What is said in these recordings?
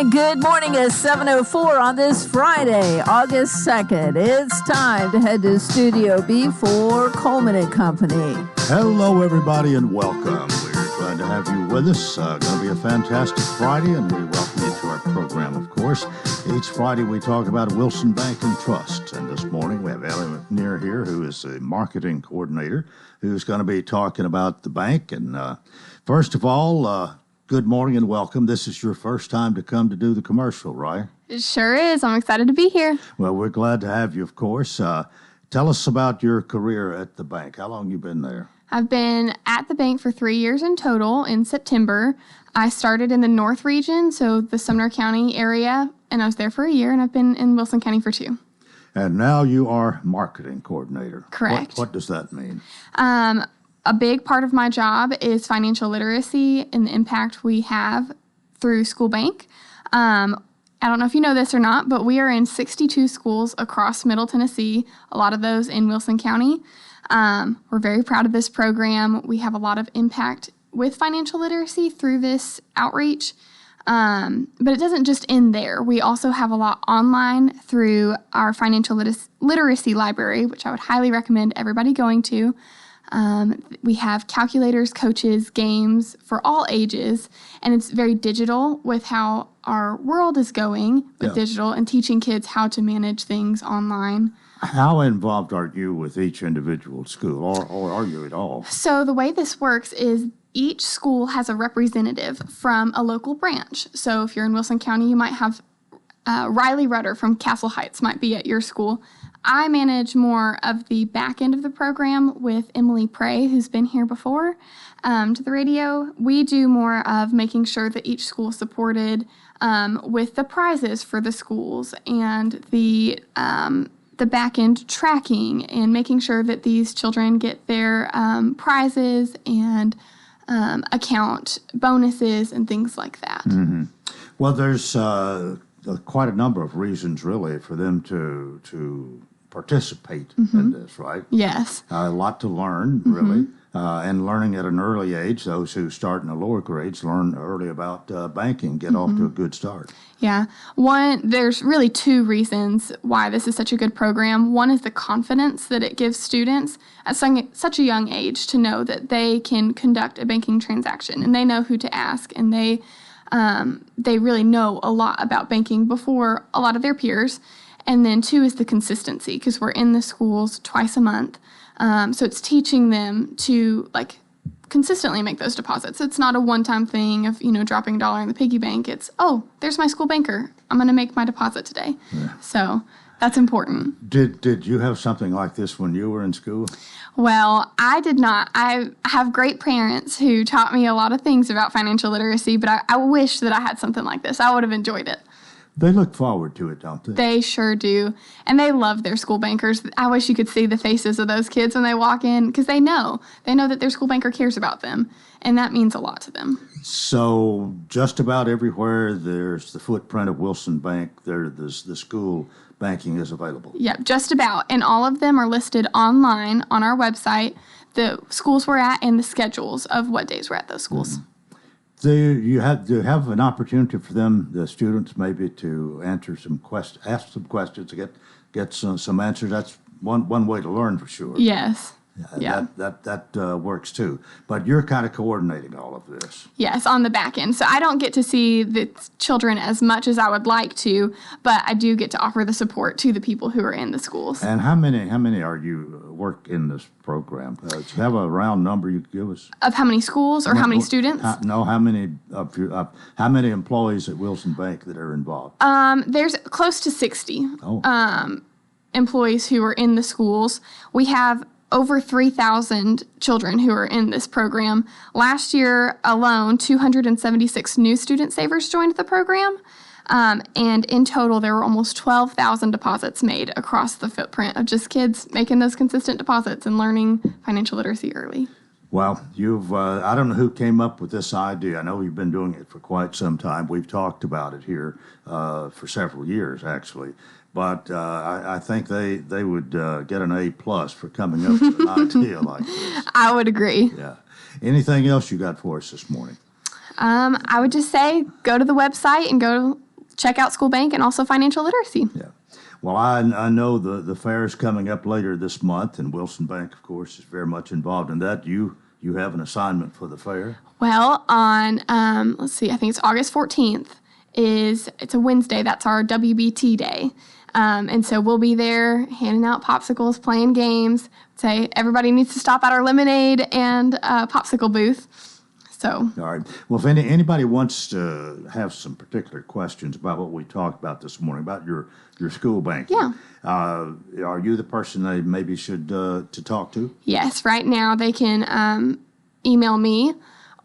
And good morning at 7:04 on this Friday, August 2nd. It's time to head to Studio B for Coleman and Company. Hello, everybody, and welcome. We're glad to have you with us. Going to be a fantastic Friday, and we welcome you to our program, of course. Each Friday, we talk about Wilson Bank and Trust. And this morning, we have Ellie McNear here, who is the marketing coordinator, who's going to be talking about the bank. And first of all, good morning and welcome. This is your first time to come to do the commercial, right? It sure is. I'm excited to be here. Well, we're glad to have you, of course. Tell us about your career at the bank. How long have you been there? I've been at the bank for 3 years in total. In September, I started in the North region, so the Sumner County area, and I was there for a year, and I've been in Wilson County for 2. And now you are marketing coordinator. Correct. What does that mean? A big part of my job is financial literacy and the impact we have through school bank. I don't know if you know this or not, but we are in 62 schools across Middle Tennessee, a lot of those in Wilson County. We're very proud of this program. We have a lot of impact with financial literacy through this outreach, but it doesn't just end there. We also have a lot online through our financial literacy library, which I would highly recommend everybody going to. We have calculators, coaches, games for all ages, and it's very digital with how our world is going with digital and teaching kids how to manage things online. How involved are you with each individual school, or are you at all? So the way this works is each school has a representative from a local branch. So if you're in Wilson County, you might have Riley Rudder from Castle Heights might be at your school. I manage more of the back end of the program with Emily Prey, who's been here before, to the radio. We do more of making sure that each school is supported with the prizes for the schools and the back end tracking and making sure that these children get their prizes and account bonuses and things like that. Mm-hmm. Well, there's quite a number of reasons, really, for them to participate in this, right? Yes. A lot to learn, really, and learning at an early age. Those who start in the lower grades learn early about banking, get off to a good start. Yeah. There's really 2 reasons why this is such a good program. One is the confidence that it gives students at such a young age to know that they can conduct a banking transaction and they know who to ask, and they really know a lot about banking before a lot of their peers. And then 2 is the consistency, because we're in the schools twice a month. So it's teaching them to consistently make those deposits. It's not a one-time thing of, dropping $1 in the piggy bank. It's, there's my school banker. I'm going to make my deposit today. Yeah. So that's important. Did you have something like this when you were in school? Well, I did not. I have great parents who taught me a lot of things about financial literacy, but I wish that I had something like this. I would have enjoyed it. They look forward to it, don't they? They sure do. And they love their school bankers. I wish you could see the faces of those kids when they walk in, because they know that their school banker cares about them, and that means a lot to them. So just about everywhere there's the footprint of Wilson Bank, the school banking is available. Yep, just about. And all of them are listed online on our website, the schools we're at and the schedules of what days we're at those schools. Mm-hmm. Do you have an opportunity for them, the students, maybe to answer ask some questions to get some answers? That's one way to learn for sure. Yes. Yeah. That works too. But you're kind of coordinating all of this. Yes, on the back end. So I don't get to see the children as much as I would like to, but I do get to offer the support to the people who are in the schools. And how many are you work in this program? Do you have a round number you could give us? Of how many schools or how many students? How many employees at Wilson Bank that are involved? There's close to 60 employees who are in the schools. We have over 3,000 children who are in this program. Last year alone, 276 new student savers joined the program. And in total, there were almost 12,000 deposits made across the footprint of just kids making those consistent deposits and learning financial literacy early. Well, I don't know who came up with this idea. I know you've been doing it for quite some time. We've talked about it here for several years, actually. But I think they would get an A+ for coming up with an idea like this. I would agree. Yeah. Anything else you got for us this morning? I would just say go to the website and go check out School Bank and also financial literacy. Yeah. Well, I know the fair is coming up later this month, and Wilson Bank, of course, is very much involved in that. You have an assignment for the fair? Well, on, let's see, I think it's August 14th. It's a Wednesday. That's our WBT day. And so we'll be there handing out popsicles, playing games. Say everybody needs to stop at our lemonade and popsicle booth. So. All right. Well, if anybody wants to have some particular questions about what we talked about this morning, about your school banking, are you the person they maybe should to talk to? Yes. Right now they can email me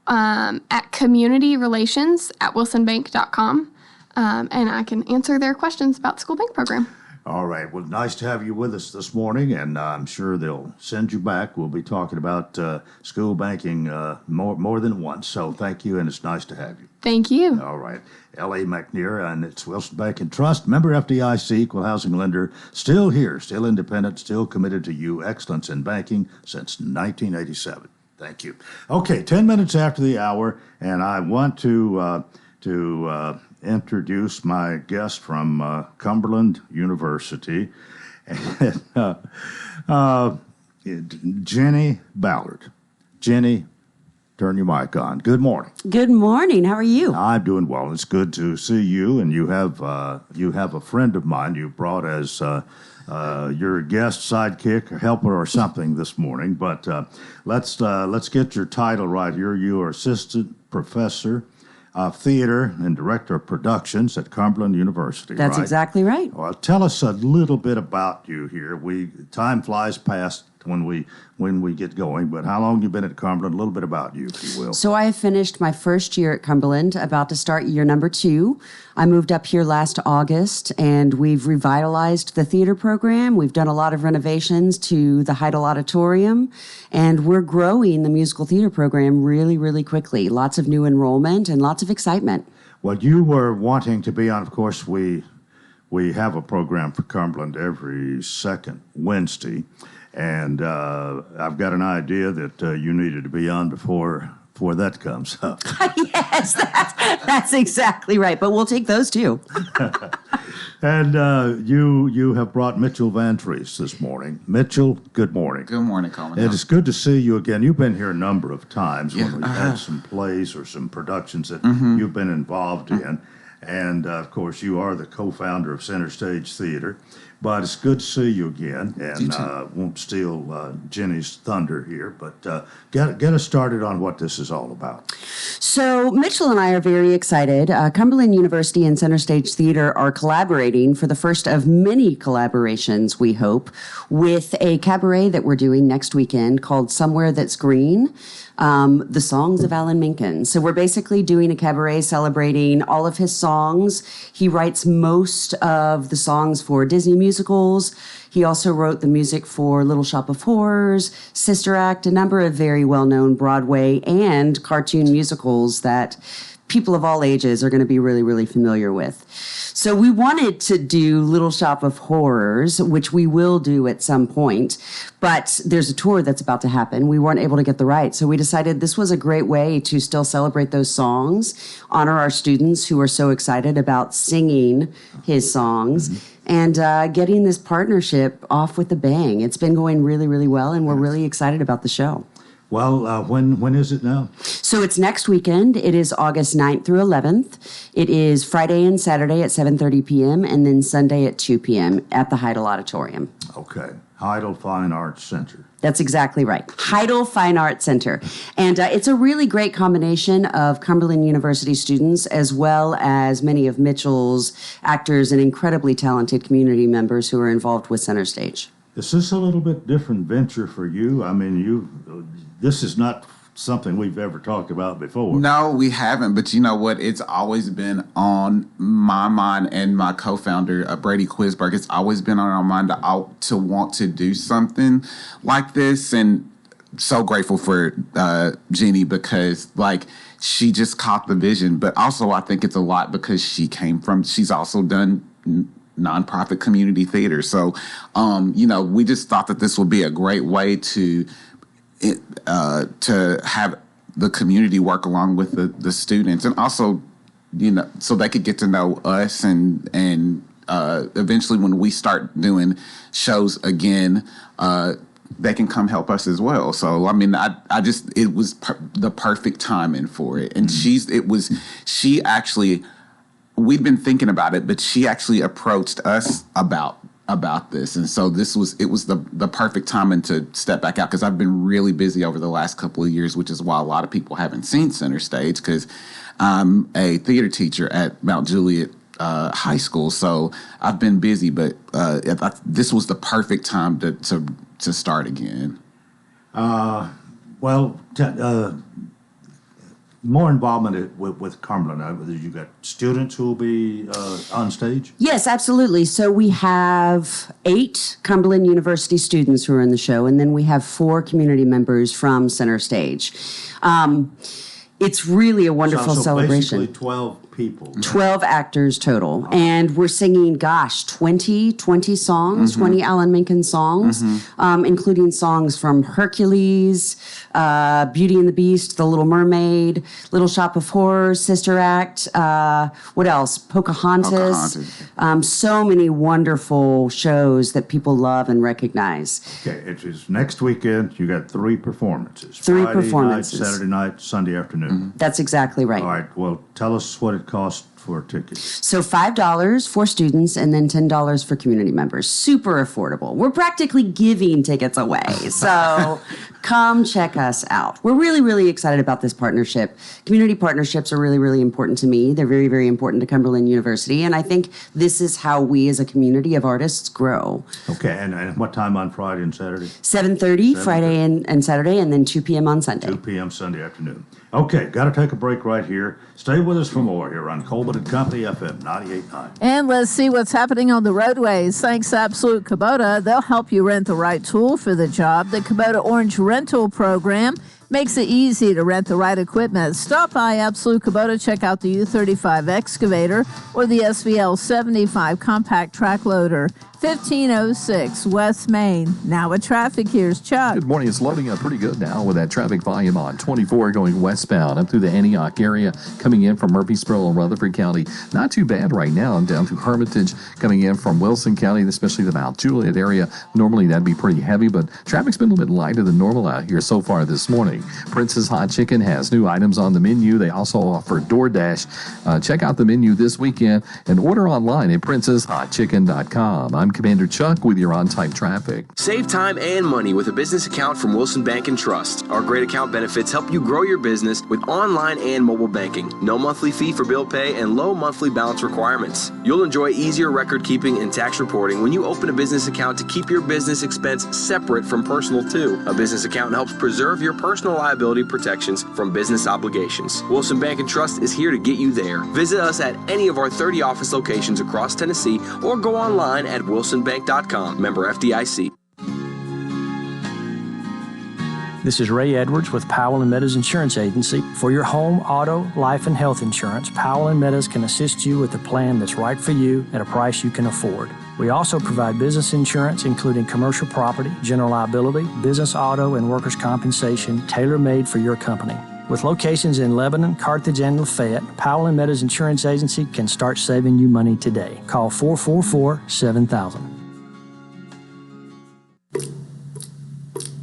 at communityrelations@wilsonbank.com, and I can answer their questions about the school bank program. All right. Well, nice to have you with us this morning, and I'm sure they'll send you back. We'll be talking about school banking more than once, so thank you, and it's nice to have you. Thank you. All right. L.A. McNear, and it's Wilson Bank and Trust, member FDIC, equal housing lender, still here, still independent, still committed to you, excellence in banking since 1987. Thank you. Okay, 10 minutes after the hour, and I want to introduce my guest from Cumberland University, Jenny Ballard. Jenny, turn your mic on. Good morning. Good morning. How are you? I'm doing well. It's good to see you, and you have a friend of mine you brought as your guest, sidekick, or helper, or something this morning. But let's get your title right here. You are assistant professor of theater and director of productions at Cumberland University. That's right? Exactly right. Well, tell us a little bit about you here. Time flies past when we get going, but how long have you been at Cumberland? A little bit about you, if you will. So I have finished my first year at Cumberland, about to start year number 2. I moved up here last August, and we've revitalized the theater program. We've done a lot of renovations to the Heidel Auditorium, and we're growing the musical theater program really, really quickly. Lots of new enrollment and lots of excitement. Well, you were wanting to be on, of course, we have a program for Cumberland every second Wednesday. And I've got an idea that you needed to be on before that comes up. Yes, that's exactly right. But we'll take those too. And you have brought Mitchell Van Treese this morning. Mitchell, good morning. Good morning, Coleman. It is good to see you again. You've been here a number of times when we've had some plays or some productions that you've been involved in. And, of course, you are the co-founder of Center Stage Theater. But it's good to see you again, and won't steal Jenny's thunder here, but get us started on what this is all about. So Mitchell and I are very excited. Cumberland University and Center Stage Theater are collaborating for the first of many collaborations, we hope, with a cabaret that we're doing next weekend called Somewhere That's Green. The songs of Alan Menken. So we're basically doing a cabaret celebrating all of his songs. He writes most of the songs for Disney musicals. He also wrote the music for Little Shop of Horrors, Sister Act, a number of very well-known Broadway and cartoon musicals that people of all ages are going to be really, really familiar with. So we wanted to do Little Shop of Horrors, which we will do at some point, but there's a tour that's about to happen. We weren't able to get the rights, so we decided this was a great way to still celebrate those songs, honor our students who are so excited about singing his songs, and getting this partnership off with a bang. It's been going really, really well, and we're really excited about the show. Well, when is it now? So it's next weekend. It is August 9th through 11th. It is Friday and Saturday at 7:30 p.m. and then Sunday at 2 p.m. at the Heidel Auditorium. Okay. Heidel Fine Arts Center. That's exactly right. Heidel Fine Arts Center. And it's a really great combination of Cumberland University students as well as many of Mitchell's actors and incredibly talented community members who are involved with Center Stage. Is this a little bit different venture for you? I mean, this is not something we've ever talked about before. No, we haven't. But you know what? It's always been on my mind and my co-founder, Brady Quisberg. It's always been on our mind to want to do something like this. And so grateful for Jeannie because, she just caught the vision. But also, I think it's a lot because she's also done nonprofit community theater. So, we just thought that this would be a great way to have the community work along with the students and also so they could get to know us, and eventually when we start doing shows again, they can come help us as well. So, I mean, it was the perfect timing for it. And she actually, we'd been thinking about it, but she actually approached us about this. And so it was the perfect timing to step back out, because I've been really busy over the last couple of years, which is why a lot of people haven't seen Center Stage, because I'm a theater teacher at Mount Juliet High School. So I've been busy, but this was the perfect time to start again. More involvement with Cumberland. You got students who will be on stage? Yes, absolutely. So we have 8 Cumberland University students who are in the show, and then we have 4 community members from Center Stage. It's really a wonderful celebration. Basically 12 people. 12 actors total. And we're singing, 20 songs, 20 Alan Menken songs, including songs from Hercules, Beauty and the Beast, The Little Mermaid, Little Shop of Horrors, Sister Act, what else? Pocahontas. So many wonderful shows that people love and recognize. Okay, it is next weekend. You got 3 performances. Friday performances. Night, Saturday night, Sunday afternoon. That's exactly right. All right, well, tell us what it costs for tickets. So $5 for students and then $10 for community members. Super affordable. We're practically giving tickets away. So come check us out. We're really, really excited about this partnership. Community partnerships are really, really important to me. They're very, very important to Cumberland University. And I think this is how we as a community of artists grow. Okay, and what time on Friday and Saturday? 7:30 Friday and Saturday, and then 2 p.m. on Sunday. 2 p.m. Sunday afternoon. Okay, got to take a break right here. Stay with us for more here on Coleman & Company FM 98.9. And let's see what's happening on the roadways. Thanks to Absolute Kubota, they'll help you rent the right tool for the job. The Kubota Orange Rental Program makes it easy to rent the right equipment. Stop by Absolute Kubota, check out the U35 excavator or the SVL 75 compact track loader. 1506 West Main. Now with traffic, here's Chuck. Good morning. It's loading up pretty good now with that traffic volume on 24 going westbound up through the Antioch area, coming in from Murfreesboro and Rutherford County. Not too bad right now. Down to Hermitage, coming in from Wilson County, especially the Mount Juliet area. Normally that'd be pretty heavy, but traffic's been a little bit lighter than normal out here so far this morning. Prince's Hot Chicken has new items on the menu. They also offer DoorDash. Check out the menu this weekend and order online at princeshotchicken.com. I'm Commander Chuck with your on-time traffic. Save time and money with a business account from Wilson Bank and Trust. Our great account benefits help you grow your business with online and mobile banking. No monthly fee for bill pay and low monthly balance requirements. You'll enjoy easier record keeping and tax reporting when you open a business account to keep your business expense separate from personal too. A business account helps preserve your personal liability protections from business obligations. Wilson Bank and Trust is here to get you there. Visit us at any of our 30 office locations across Tennessee or go online at wilsonbank.com. Member FDIC. This is Ray Edwards with Powell & Meadows Insurance Agency. For your home, auto, life, and health insurance, Powell & Meadows can assist you with a plan that's right for you at a price you can afford. We also provide business insurance, including commercial property, general liability, business auto, and workers' compensation, tailor-made for your company. With locations in Lebanon, Carthage, and Lafayette, Powell & Meadows Insurance Agency can start saving you money today. Call 444-7000.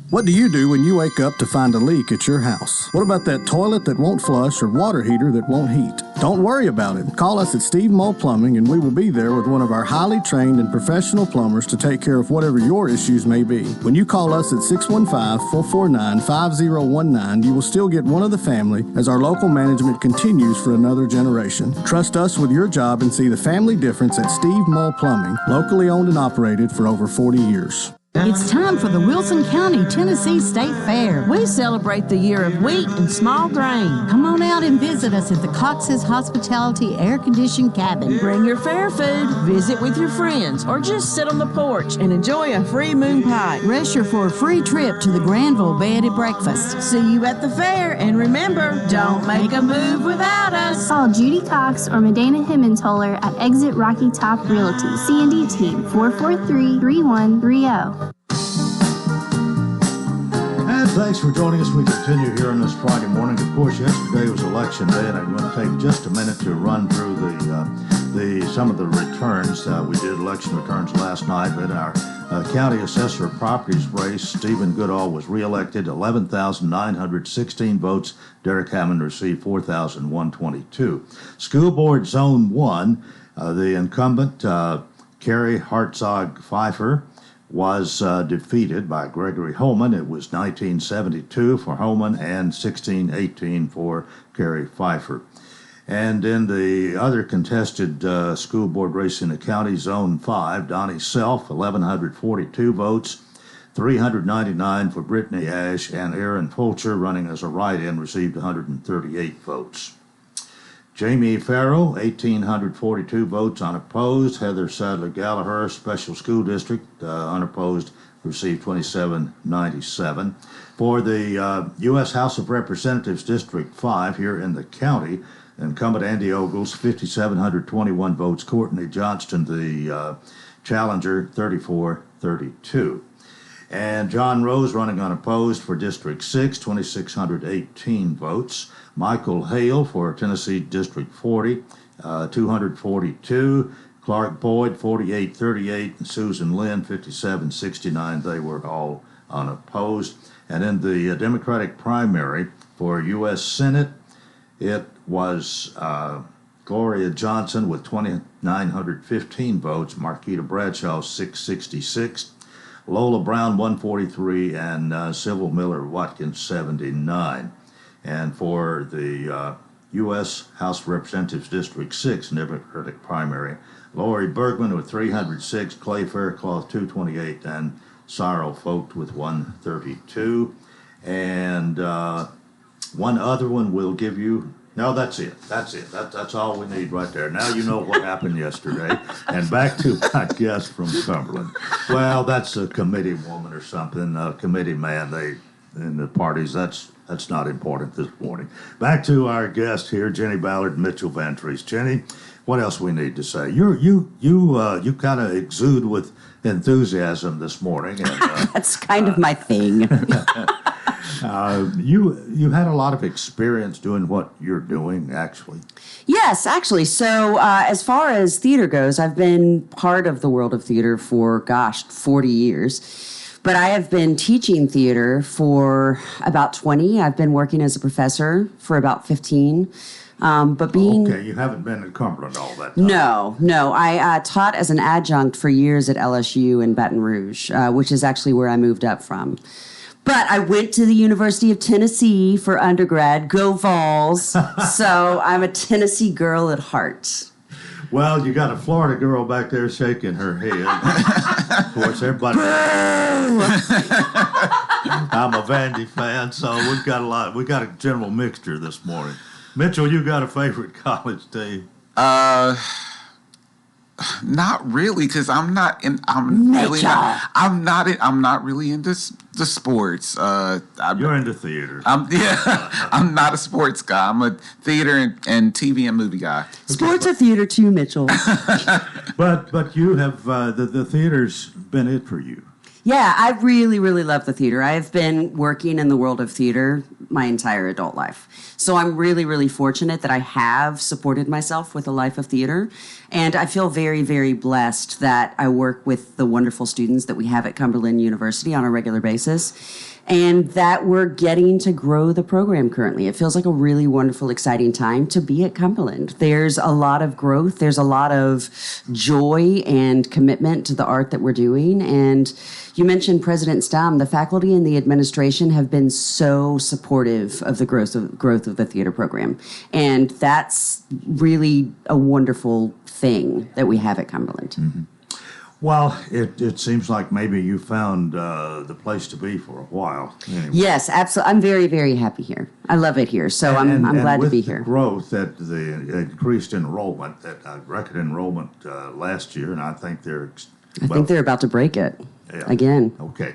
What do you do when you wake up to find a leak at your house? What about that toilet that won't flush or water heater that won't heat? Don't worry about it. Call us at Steve Moll Plumbing and we will be there with one of our highly trained and professional plumbers to take care of whatever your issues may be. When you call us at 615-449-5019, you will still get one of the family as our local management continues for another generation. Trust us with your job and see the family difference at Steve Moll Plumbing, locally owned and operated for over 40 years. It's time for the Wilson County, Tennessee State Fair. We celebrate the year of wheat and small grain. Come on out and visit us at the Cox's Hospitality Air-Conditioned Cabin. Bring your fair food, visit with your friends, or just sit on the porch and enjoy a free moon pie. Register for a free trip to the Granville Bed and Breakfast. See you at the fair, and remember, don't make a move without us. Call Judy Cox or Medina Himmentoller at Exit Rocky Top Realty, C&D Team, 443-3130. And Thanks for joining us. We continue here on this Friday morning. Of course, yesterday was Election Day, and I'm going to take just a minute to run through some of the returns. We did election returns last night, but in our county assessor of properties race, Stephen Goodall was reelected, 11,916 votes. Derek Hammond received 4,122. School Board Zone 1, the incumbent, Carrie Hartzog Pfeiffer, was defeated by Gregory Holman. It was 1972 for Holman and 1618 for Carrie Pfeiffer. And in the other contested school board race in the county, Zone 5, Donnie Self, 1,142 votes, 399 for Brittany Ash, and Aaron Fulcher, running as a write-in, received 138 votes. Jamie Farrell, 1,842 votes unopposed. Heather Sadler Gallagher, Special School District, unopposed, received 2,797. For the U.S. House of Representatives District 5 here in the county, incumbent Andy Ogles, 5,721 votes. Courtney Johnston, the challenger, 3,432. And John Rose, running unopposed for District 6, 2,618 votes. Michael Hale for Tennessee District 40, 242. Clark Boyd, 4838. And Susan Lynn, 5769. They were all unopposed. And in the Democratic primary for U.S. Senate, it was Gloria Johnson with 2,915 votes. Marquita Bradshaw, 666. Lola Brown, 143, and Sybil Miller Watkins, 79. And for the U.S. House of Representatives District 6 Democratic primary, Lori Bergman with 306, Clay Faircloth, 228, and Cyril Fogt with 132. And one other one will give you... No, that's it. That's all we need right there. Now you know what happened yesterday. And back to my guest from Cumberland. Well, that's a committee woman or something, a committee man. They in the parties. That's not important this morning. Back to our guest here, Jenny Ballard, Mitchell Ventries. Jenny, what else we need to say? You kind of exude with enthusiasm this morning. And, that's kind of my thing. You had a lot of experience doing what you're doing, actually. Yes, actually. So as far as theater goes, I've been part of the world of theater for, 40 years. But I have been teaching theater for about 20. I've been working as a professor for about 15. Okay, you haven't been at Cumberland all that time. No. I taught as an adjunct for years at LSU in Baton Rouge, which is actually where I moved up from. But I went to the University of Tennessee for undergrad. Go Vols. So I'm a Tennessee girl at heart. Well, you got a Florida girl back there shaking her head. Of course, everybody. I'm a Vandy fan, so we got a general mixture this morning. Mitchell, you got a favorite college team? Not really, because I'm not really into the sports. You're into theater. I'm not a sports guy. I'm a theater and TV and movie guy. Sports are theater too, Mitchell. but you have the theater's been it for you. Yeah, I really, really love the theater. I have been working in the world of theater my entire adult life. So I'm really, really fortunate that I have supported myself with a life of theater. And I feel very, very blessed that I work with the wonderful students that we have at Cumberland University on a regular basis, and that we're getting to grow the program currently. It feels like a really wonderful, exciting time to be at Cumberland. There's a lot of growth. There's a lot of joy and commitment to the art that we're doing. And you mentioned President Stamm. The faculty and the administration have been so supportive of the growth of the theater program. And that's really a wonderful thing that we have at Cumberland. Mm-hmm. Well, it seems like maybe you found the place to be for a while. Anyway. Yes, absolutely. I'm very, very happy here. I love it here, so I'm glad to be here. With the growth, that the increased enrollment, that record enrollment last year, and I think they're about to break it again. Okay,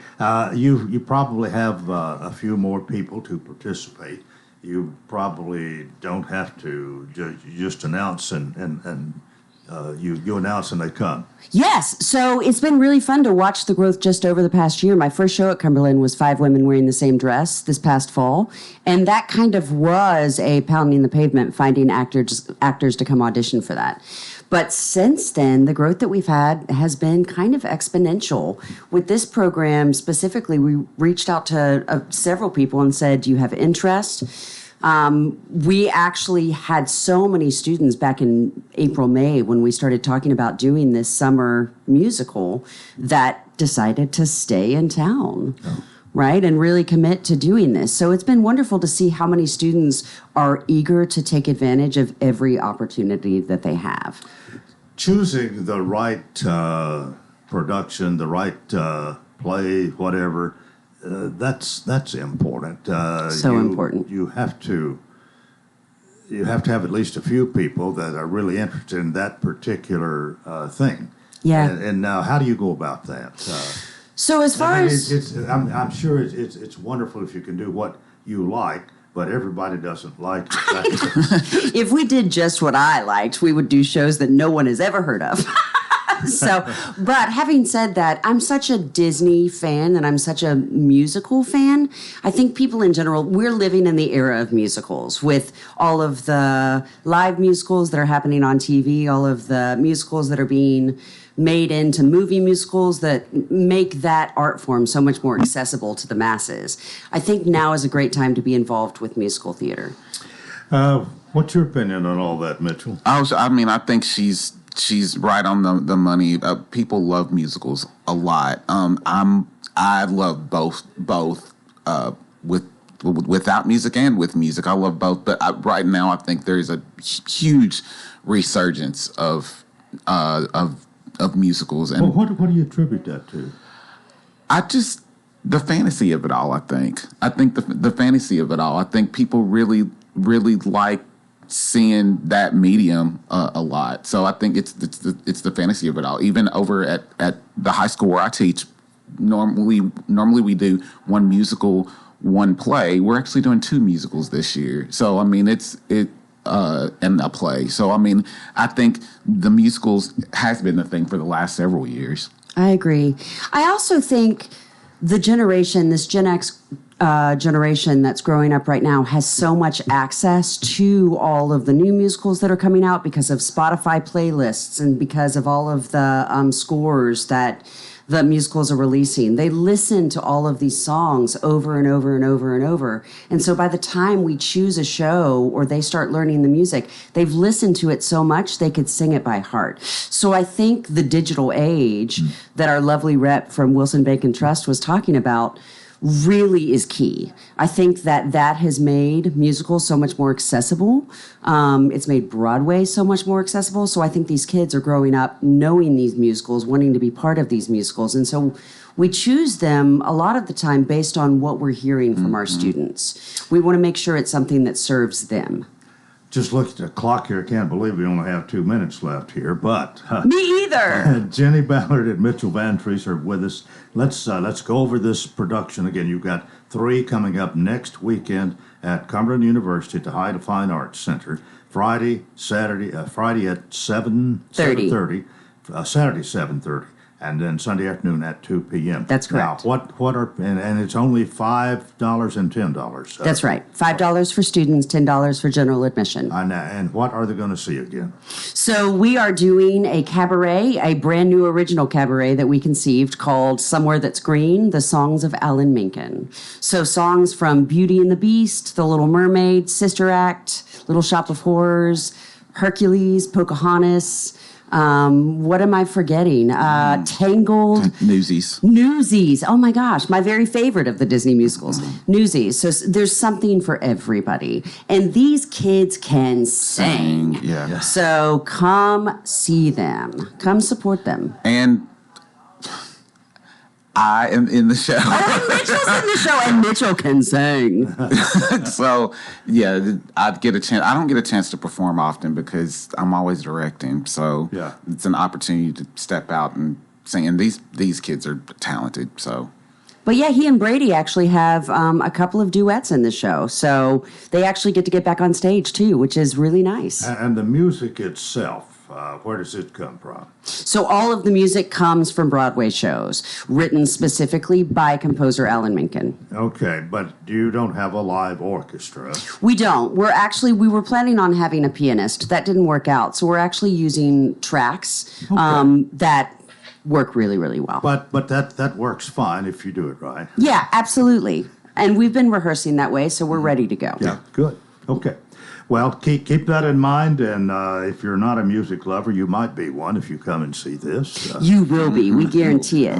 you probably have a few more people to participate. You probably don't have to just announce and you announce and they come. Yes. So it's been really fun to watch the growth just over the past year. My first show at Cumberland was 5 women wearing the same dress this past fall. And that kind of was a pounding the pavement, finding actors to come audition for that. But since then, the growth that we've had has been kind of exponential. With this program specifically, we reached out to several people and said, do you have interest? We actually had so many students back in April, May, when we started talking about doing this summer musical, that decided to stay in town. Oh. Right, and really commit to doing this. So it's been wonderful to see how many students are eager to take advantage of every opportunity that they have. Choosing the right production, the right play, whatever, that's important. Important. You have to have at least a few people that are really interested in that particular thing. Yeah. And now, how do you go about that? So as far as I'm sure it's wonderful if you can do what you like, but everybody doesn't like it. If we did just what I liked, we would do shows that no one has ever heard of. But having said that, I'm such a Disney fan and I'm such a musical fan. I think people in general, we're living in the era of musicals with all of the live musicals that are happening on TV, all of the musicals that are being made into movie musicals that make that art form so much more accessible to the masses. I think now is a great time to be involved with musical theater. What's your opinion on all that, Mitchell? I think she's right on the money. People love musicals a lot. I love both without music and with music. I love both, but right now I think there's a huge resurgence of musicals. And what do you attribute that to? The fantasy of it all. I think the fantasy of it all. I think people really like seeing that medium a lot. So I think it's the fantasy of it all. Even over at the high school where I teach, normally we do one musical, one play. We're actually doing 2 musicals this year. So I mean and a play. So I think the musicals has been the thing for the last several years. I agree. I also think the generation, this Gen X generation that's growing up right now, has so much access to all of the new musicals that are coming out because of Spotify playlists and because of all of the scores that the musicals are releasing. They listen to all of these songs over and over and over and over. And so by the time we choose a show or they start learning the music, they've listened to it so much they could sing it by heart. So I think the digital age that our lovely rep from Wilson Bank and Trust was talking about really is key. I think that has made musicals so much more accessible. It's made Broadway so much more accessible. So I think these kids are growing up knowing these musicals, wanting to be part of these musicals. And so we choose them a lot of the time based on what we're hearing from our students. We want to make sure it's something that serves them. Just look at the clock here. I can't believe we only have 2 minutes left here, but... Me either! Jenny Ballard and Mitchell Van Treese are with us. Let's go over this production again. You've got 3 coming up next weekend at Cumberland University at the High to Fine Arts Center. Friday at 7:30, Saturday 7:30. And then Sunday afternoon at 2 p.m. That's correct. Now, what are and it's only $5 and $10. That's right. $5 for students, $10 for general admission. And what are they going to see again? So we are doing a cabaret, a brand new original cabaret that we conceived called Somewhere That's Green, the Songs of Alan Menken. So songs from Beauty and the Beast, The Little Mermaid, Sister Act, Little Shop of Horrors, Hercules, Pocahontas. What am I forgetting? Tangled. Newsies. Oh my gosh, my very favorite of the Disney musicals. Newsies. So there's something for everybody. And these kids can sing. Yeah. So come see them. Come support them. And I am in the show. Oh, Mitchell's in the show, and Mitchell can sing. So, yeah, I'd get a chance. I don't get a chance to perform often because I'm always directing. So, it's an opportunity to step out and sing. And these kids are talented. So, but yeah, he and Brady actually have a couple of duets in the show. So they actually get to get back on stage too, which is really nice. And the music itself. Where does it come from? So all of the music comes from Broadway shows, written specifically by composer Alan Menken. Okay, but you don't have a live orchestra. We don't. We were planning on having a pianist. That didn't work out. So we're actually using tracks that work really, really well. But that works fine if you do it right. Yeah, absolutely. And we've been rehearsing that way, so we're ready to go. Yeah, good. Okay. Well, keep that in mind, and if you're not a music lover, you might be one if you come and see this. You will be. We guarantee it.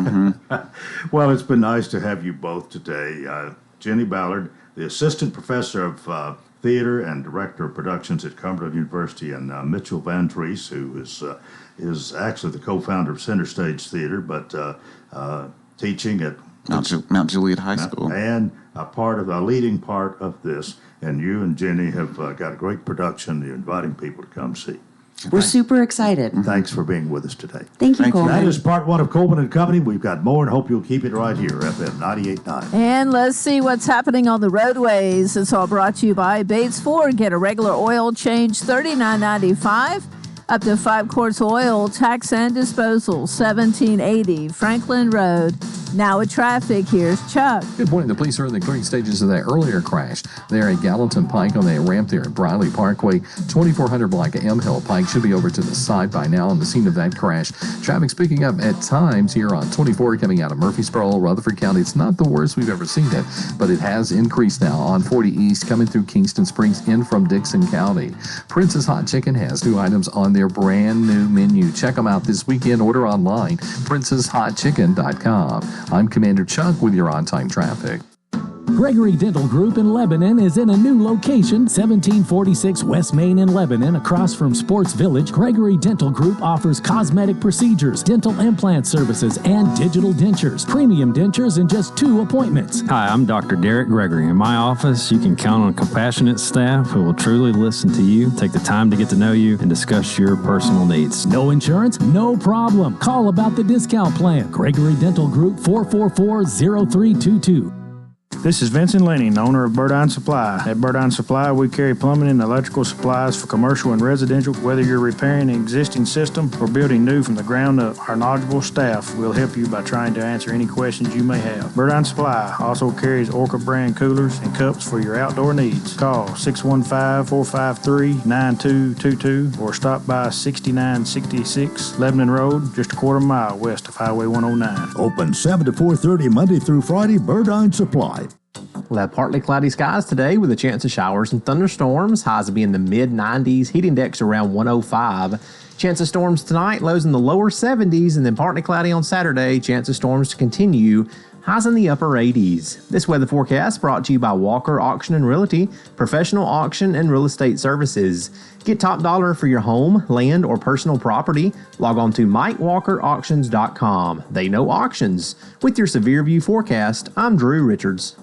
Well, it's been nice to have you both today. Jenny Ballard, the Assistant Professor of Theater and Director of Productions at Cumberland University, and Mitchell Van Treese, who is actually the co-founder of Center Stage Theater, but teaching at Mount Juliet High School. And a leading part of this. And you and Jenny have got a great production. You're inviting people to come see. We're super excited. Thanks for being with us today. Thank you, Coleman. That is part one of Coleman and Company. We've got more and hope you'll keep it right here, FM 98.9. And let's see what's happening on the roadways. It's all brought to you by Bates Ford. Get a regular oil change, $39.95. Up to 5 quarts oil, tax and disposal, $17.80. Franklin Road. Now with traffic, here's Chuck. Good morning. The police are in the clearing stages of that earlier crash there at Gallatin Pike on that ramp there at Briley Parkway. 2400 block of M Hill Pike should be over to the side by now on the scene of that crash. Traffic's picking up at times here on 24 coming out of Murfreesboro, Rutherford County. It's not the worst we've ever seen it, but it has increased now on 40 East coming through Kingston Springs in from Dixon County. Prince's Hot Chicken has new items on their brand new menu. Check them out this weekend. Order online, princeshotchicken.com. I'm Commander Chuck with your on-time traffic. Gregory Dental Group in Lebanon is in a new location, 1746 West Main in Lebanon, across from Sports Village. Gregory Dental Group offers cosmetic procedures, dental implant services, and digital dentures. Premium dentures in just 2 appointments. Hi, I'm Dr. Derek Gregory. In my office, you can count on compassionate staff who will truly listen to you, take the time to get to know you, and discuss your personal needs. No insurance? No problem. Call about the discount plan. Gregory Dental Group, 444-0322. This is Vincent Lenning, owner of Burdine Supply. At Burdine Supply, we carry plumbing and electrical supplies for commercial and residential. Whether you're repairing an existing system or building new from the ground up, our knowledgeable staff will help you by trying to answer any questions you may have. Burdine Supply also carries Orca brand coolers and cups for your outdoor needs. Call 615-453-9222 or stop by 6966 Lebanon Road, just a quarter mile west of Highway 109. Open 7 to 4:30 Monday through Friday, Burdine Supply. We'll have partly cloudy skies today with a chance of showers and thunderstorms. Highs will be in the mid-90s, heat index around 105. Chance of storms tonight, lows in the lower 70s, and then partly cloudy on Saturday. Chance of storms to continue, highs in the upper 80s. This weather forecast brought to you by Walker Auction and Realty, professional auction and real estate services. Get top dollar for your home, land, or personal property. Log on to MikeWalkerAuctions.com. They know auctions. With your Severe View forecast, I'm Drew Richards.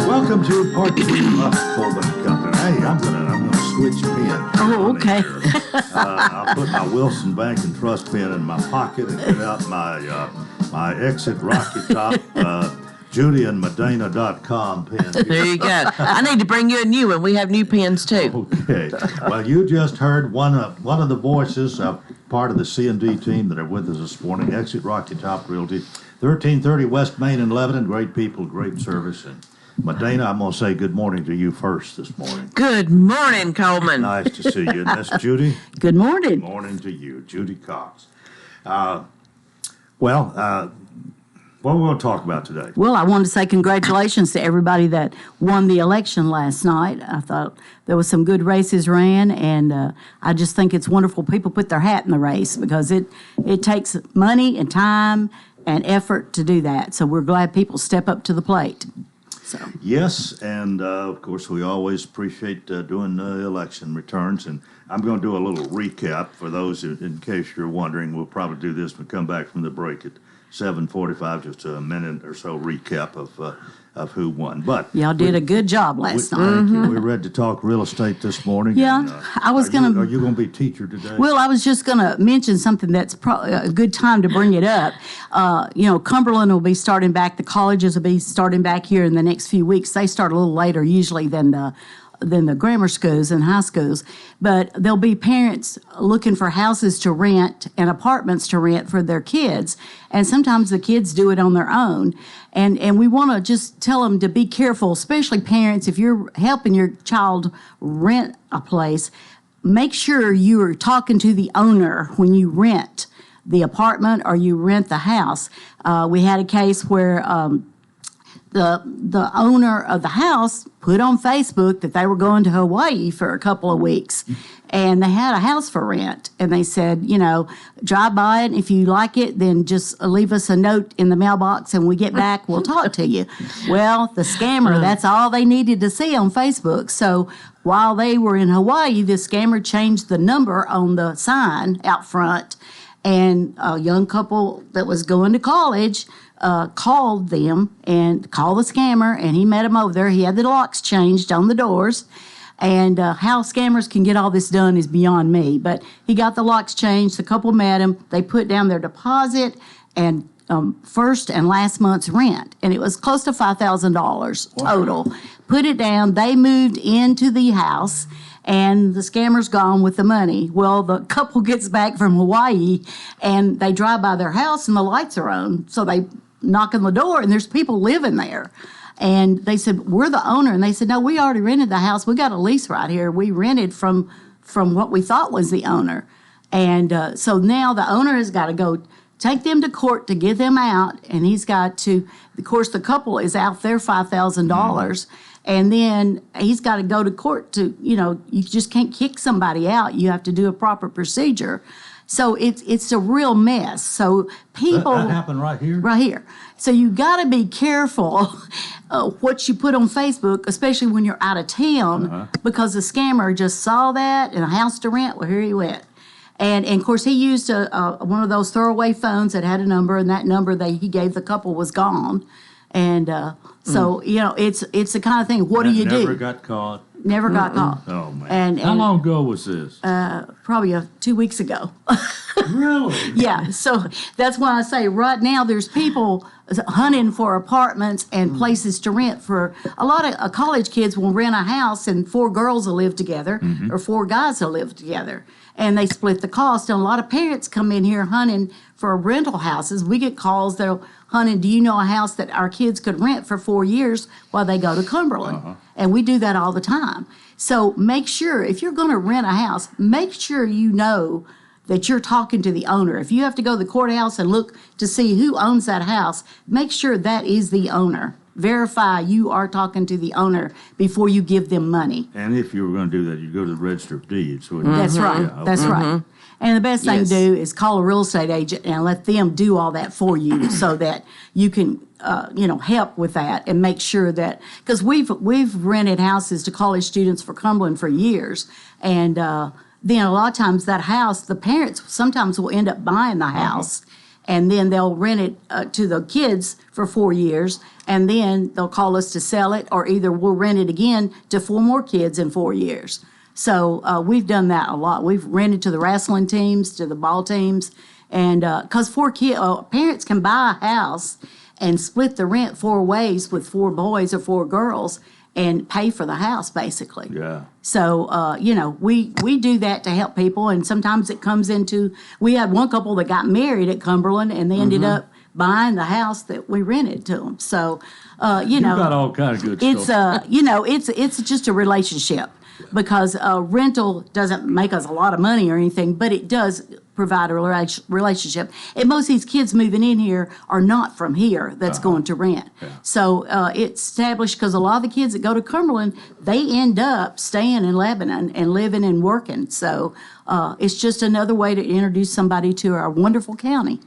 Welcome to part 2 of Coleman Company. Hey, I'm gonna switch pins. Oh, okay. I'll put my Wilson Bank and Trust pin in my pocket and get out my Exit Rocky Top JudyandMedina.com pen. There you go. I need to bring you a new one. We have new pens too. Okay. Well, you just heard one of the voices of part of the C&D team that are with us this morning. Exit Rocky Top Realty, 1330 West Main in Lebanon. Great people, great service. And Medina, I'm going to say good morning to you first this morning. Good morning, Coleman. Nice to see you. And that's Judy. Good morning. Good morning to you, Judy Cox. What are we going to talk about today? Well, I wanted to say congratulations to everybody that won the election last night. I thought there was some good races ran, and I just think it's wonderful people put their hat in the race because it takes money and time and effort to do that. So we're glad people step up to the plate. So. Yes, and of course we always appreciate doing election returns, and I'm going to do a little recap for those in case you're wondering. We'll probably do this when we come back from the break at 7:45, just a minute or so recap of who won. But y'all did a good job last night. Thank you. We're ready to talk real estate this morning. Yeah, and, I was going to. Are you going to be teacher today? Well, I was just going to mention something that's probably a good time to bring it up. Cumberland will be starting back. The colleges will be starting back here in the next few weeks. They start a little later usually than the than the grammar schools and high schools. But there'll be parents looking for houses to rent and apartments to rent for their kids. And sometimes the kids do it on their own. And we want to just tell them to be careful, especially parents, if you're helping your child rent a place, make sure you are talking to the owner when you rent the apartment or you rent the house. We had a case where the owner of the house put on Facebook that they were going to Hawaii for a couple of weeks, and they had a house for rent. And they said, drive by it. If you like it, then just leave us a note in the mailbox, and we get back, we'll talk to you. Well, the scammer, that's all they needed to see on Facebook. So while they were in Hawaii, the scammer changed the number on the sign out front, and a young couple that was going to college called them and called the scammer, and he met him over there. He had the locks changed on the doors, and how scammers can get all this done is beyond me. But he got the locks changed. The couple met him. They put down their deposit and first and last month's rent, and it was close to $5,000 total. Wow. Put it down. They moved into the house, and the scammer's gone with the money. Well, the couple gets back from Hawaii, and they drive by their house, and the lights are on. So they knock on the door, and there's people living there. And they said, we're the owner. And they said, no, we already rented the house. We got a lease right here. We rented from what we thought was the owner. And so now the owner has got to go take them to court to get them out. And he's got to, of course, the couple is out there $5,000. And then he's got to go to court to, you just can't kick somebody out. You have to do a proper procedure. So it's a real mess. So people... That happened right here? Right here. So you got to be careful what you put on Facebook, especially when you're out of town, because the scammer just saw that in a house to rent. Well, here he went. And of course, he used one of those throwaway phones that had a number, and that number that he gave the couple was gone. And so, it's the kind of thing, what do you do? Never got caught. Never got caught. Oh, man. And how long ago was this? Probably 2 weeks ago. Really? Yeah. So that's why I say right now there's people hunting for apartments and places to rent. For a lot of college kids will rent a house, and 4 girls will live together or 4 guys will live together. And they split the cost. And a lot of parents come in here hunting for rental houses. We get calls that are hunting, do you know a house that our kids could rent for 4 years while they go to Cumberland? And we do that all the time. So make sure, if you're going to rent a house, make sure you know that you're talking to the owner. If you have to go to the courthouse and look to see who owns that house, make sure that is the owner. Verify you are talking to the owner before you give them money. And if you were going to do that, you go to the Register of Deeds. That's right. Yeah, okay. That's right. And the best thing to do is call a real estate agent and let them do all that for you so that you can, help with that and make sure that, because we've rented houses to college students for Cumberland for years. And then a lot of times that house, the parents sometimes will end up buying the house. And then they'll rent it to the kids for 4 years, and then they'll call us to sell it, or either we'll rent it again to 4 more kids in 4 years. So we've done that a lot. We've rented to the wrestling teams, to the ball teams, and because parents can buy a house and split the rent 4 ways with 4 boys or 4 girls and pay for the house, basically. Yeah. So, we do that to help people, and sometimes it comes into, we had one couple that got married at Cumberland, and they ended up buying the house that we rented to them. So, you got all kind of good it's, stuff. It's just a relationship, because rental doesn't make us a lot of money or anything, but it does provide a relationship. And most of these kids moving in here are not from here that's going to rent. Yeah. So it's established, because a lot of the kids that go to Cumberland, they end up staying in Lebanon and living and working. So it's just another way to introduce somebody to our wonderful county.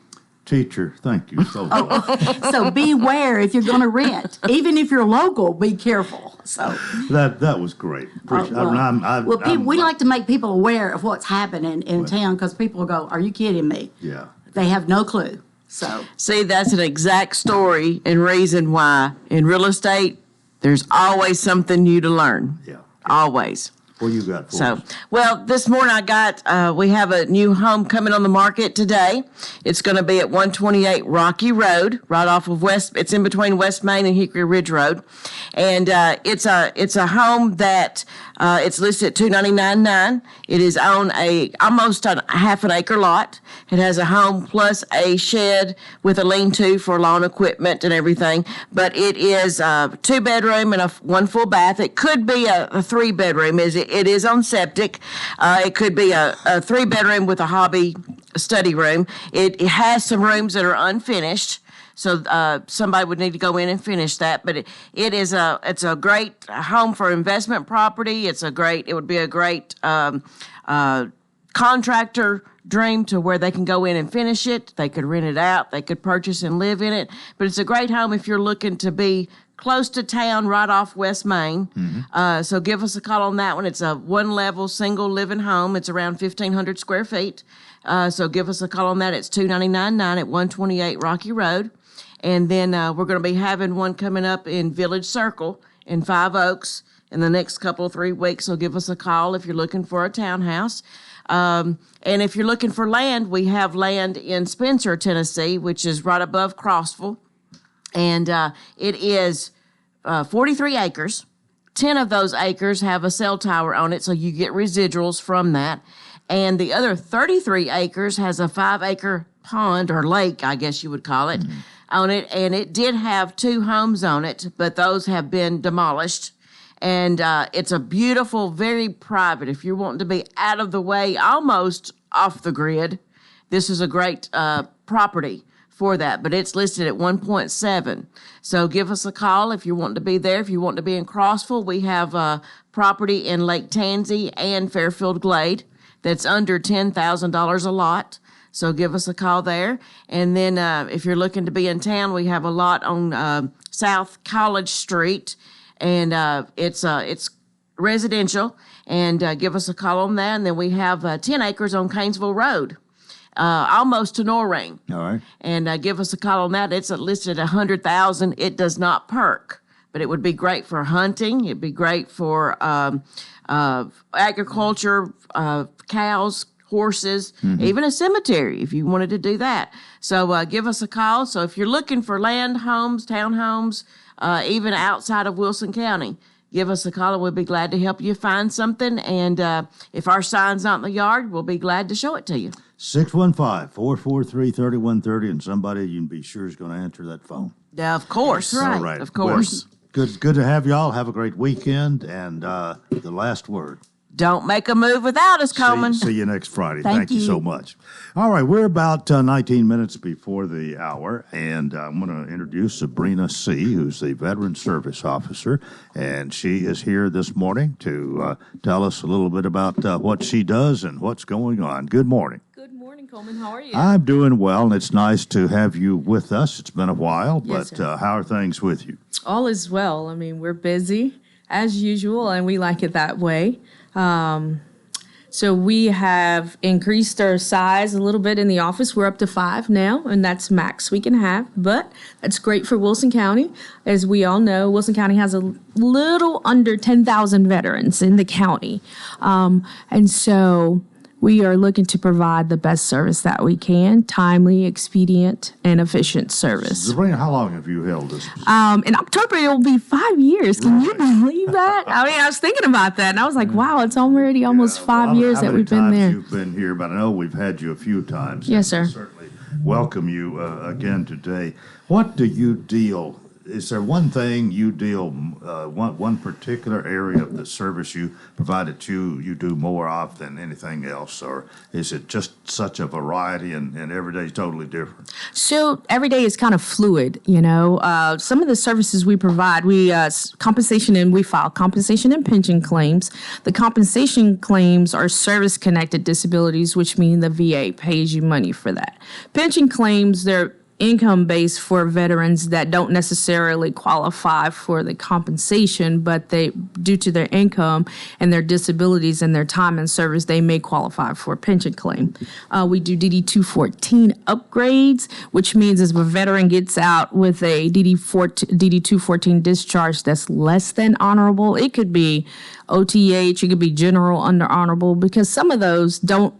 Teacher, thank you so much. So beware if you're going to rent. Even if you're local, be careful. So that was great. We like to make people aware of what's happening in town, because people go, "Are you kidding me?" Yeah, they have no clue. So see, that's an exact story and reason why in real estate there's always something new to learn. Yeah, always. What you got for So, us? well, this morning we have a new home coming on the market today. It's going to be at 128 Rocky Road, right off of it's in between West Main and Hickory Ridge Road. And it's a home that it's listed at $299,900. It is on almost a half an acre lot. It has a home plus a shed with a lean-to for lawn equipment and everything. But it is a 2-bedroom and one full bath. It could be a 3-bedroom. It is on septic. It could be a 3-bedroom with a hobby study room. It has some rooms that are unfinished. So somebody would need to go in and finish that. But it's a great home for investment property. It would be a great contractor dream to where they can go in and finish it. They could rent it out. They could purchase and live in it. But it's a great home if you're looking to be close to town, right off West Main. Mm-hmm. So give us a call on that one. It's a 1-level single living home. It's around 1,500 square feet. So give us a call on that. It's $299,900 at 128 Rocky Road. And then we're going to be having one coming up in Village Circle in 5 Oaks in the next 3 weeks. So give us a call if you're looking for a townhouse. And if you're looking for land, we have land in Spencer, Tennessee, which is right above Crossville. And it is 43 acres. 10 of those acres have a cell tower on it, so you get residuals from that. And the other 33 acres has a 5-acre pond or lake, I guess you would call it, on it. And it did have 2 homes on it, but those have been demolished. And it's a beautiful, very private. If you're wanting to be out of the way, almost off the grid, this is a great property for that. But it's listed at 1.7. So give us a call if you want to be there. If you want to be in Crossville, we have property in Lake Tansy and Fairfield Glade that's under $10,000 a lot. So give us a call there. And then if you're looking to be in town, we have a lot on South College Street. And it's residential, and give us a call on that. And then we have 10 acres on Canesville Road, almost to Norring. All right. And give us a call on that. It's listed at $100,000. It does not perk, but it would be great for hunting. It'd be great for agriculture, cows, horses, even a cemetery if you wanted to do that. So give us a call. So if you're looking for land, homes, townhomes, even outside of Wilson County, give us a call and we'll be glad to help you find something. And if our sign's not in the yard, we'll be glad to show it to you. 615-443-3130, and somebody you can be sure is going to answer that phone. Yeah, of course. Right. All right. Of course. Well, good to have y'all. Have a great weekend. And the last word. Don't make a move without us, Coleman. See you next Friday. Thank you you so much. All right, we're about 19 minutes before the hour, and I'm going to introduce Sabrina C., who's the Veteran Service Officer, and she is here this morning to tell us a little bit about what she does and what's going on. Good morning. Good morning, Coleman. How are you? I'm doing well, and it's nice to have you with us. It's been a while, Yes, but sir. how are things with you? All is well. I mean, we're busy as usual, and we like it that way. So we have increased our size a little bit in the office. We're up to 5 now, and that's max we can have. But that's great for Wilson County. As we all know, Wilson County has a little under 10,000 veterans in the county. And so we are looking to provide the best service that we can, timely, expedient, and efficient service. Sabrina, how long have you held this position? In October, it will be 5 years. Can you believe that? I mean, I was thinking about that, and I was like, wow, it's already almost 5 years that we've been there. You've been here, but I know we've had you a few times. Yes, sir. We certainly welcome you again today. What do you deal? Is there one thing you deal, one particular area of the service you provide that you do more of than anything else, or is it just such a variety and every day is totally different? So every day is kind of fluid, you know. Some of the services we provide, we file compensation and pension claims. The compensation claims are service-connected disabilities, which mean the VA pays you money for that. Pension claims, they're income base for veterans that don't necessarily qualify for the compensation, but they, due to their income and their disabilities and their time in service, they may qualify for a pension claim. We do DD-214 upgrades, which means if a veteran gets out with a DD-214 discharge that's less than honorable, it could be OTH, it could be general under honorable, because some of those don't.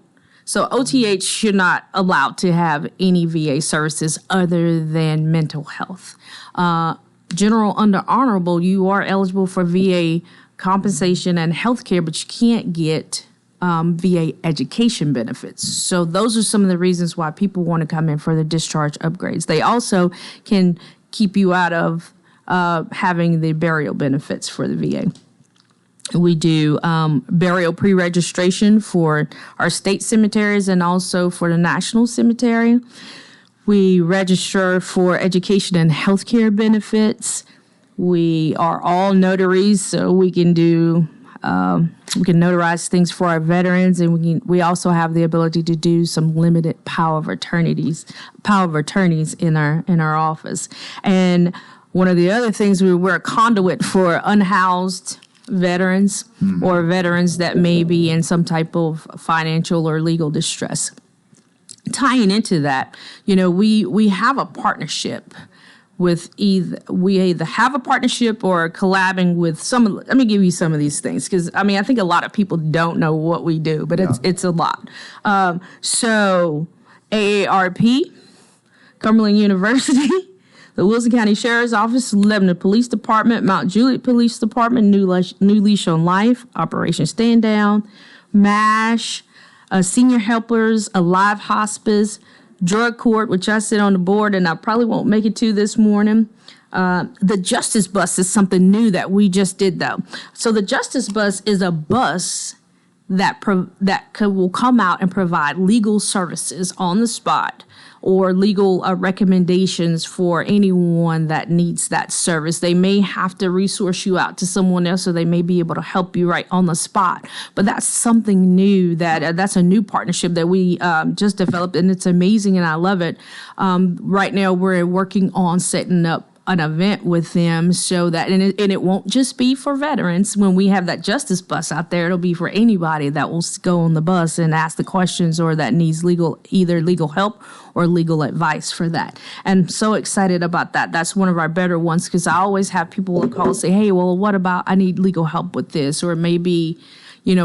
So OTH should not allow to have any VA services other than mental health. General under honorable, you are eligible for VA compensation and health care, but you can't get VA education benefits. So those are some of the reasons why people want to come in for the discharge upgrades. They also can keep you out of having the burial benefits for the VA. We do burial pre-registration for our state cemeteries and also for the national cemetery. We register for education and healthcare benefits. We are all notaries, so we can do we can notarize things for our veterans, and we also have the ability to do some limited power of attorneys in our office. And one of the other things, we're a conduit for unhoused veterans or veterans that may be in some type of financial or legal distress. Tying into that, we have a partnership with we either have a partnership or collabing with let me give you some of these things, because I think a lot of people don't know what we do, but it's a lot. So AARP, Cumberland University, the Wilson County Sheriff's Office, Lebanon Police Department, Mount Juliet Police Department, New Leash on Life, Operation Stand Down, MASH, Senior Helpers, Alive Hospice, Drug Court, which I sit on the board and I probably won't make it to this morning. The Justice Bus is something new that we just did, though. So the Justice Bus is a bus that will come out and provide legal services on the spot, or legal recommendations for anyone that needs that service. They may have to resource you out to someone else, or they may be able to help you right on the spot. But that's something new, that's a new partnership that we just developed, and it's amazing, and I love it. Right now, we're working on setting up an event with them so that, and it won't just be for veterans. When we have that Justice Bus out there, it'll be for anybody that will go on the bus and ask the questions, or that needs either legal help or legal advice for that. And so excited about that. That's one of our better ones, because I always have people call and say, hey, well, what about I need legal help with this, or maybe,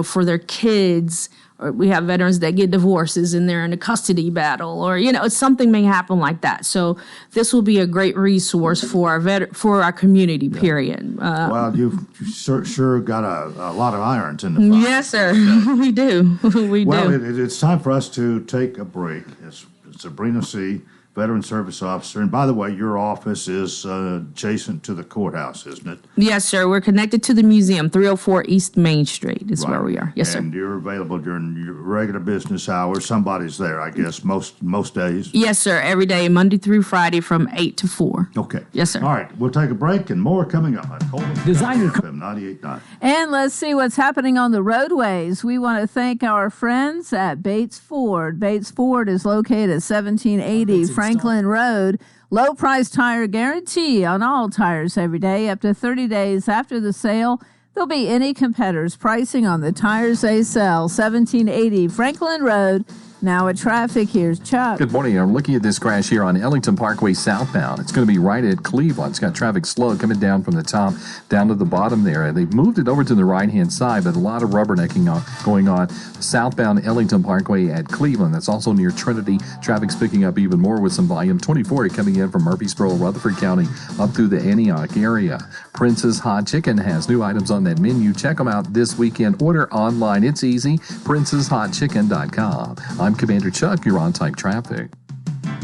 for their kids. Or we have veterans that get divorces and they're in a custody battle, or, something may happen like that. So this will be a great resource for our community, period. Well, you've sure got a lot of irons in the fire. Yes, sir. We do. Well, it's time for us to take a break. It's Sabrina C., Veteran Service Officer. And by the way, your office is adjacent to the courthouse, isn't it? Yes, sir. We're connected to the museum, 304 East Main Street is where we are. Yes, sir. And you're available during your regular business hours. Somebody's there, I guess, most days? Yes, sir. Every day, Monday through Friday from 8 to 4. Okay. Yes, sir. All right. We'll take a break and more coming up on Coleman Designer FM 98.9. And let's see what's happening on the roadways. We want to thank our friends at Bates Ford. Bates Ford is located at 1780 Franklin Road. Low price tire guarantee on all tires every day. Up to 30 days after the sale, there'll be any competitor's pricing on the tires they sell. 1780 Franklin Road. Now at traffic, here's Chuck. Good morning. I'm looking at this crash here on Ellington Parkway southbound. It's going to be right at Cleveland. It's got traffic slow coming down from the top down to the bottom there. They've moved it over to the right-hand side, but a lot of rubbernecking going on southbound Ellington Parkway at Cleveland. That's also near Trinity. Traffic's picking up even more with some volume. 24 coming in from Murfreesboro, Rutherford County, up through the Antioch area. Prince's Hot Chicken has new items on that menu. Check them out this weekend. Order online. It's easy. princeshotchicken.com. I'm Commander Chuck. You're on Type Traffic.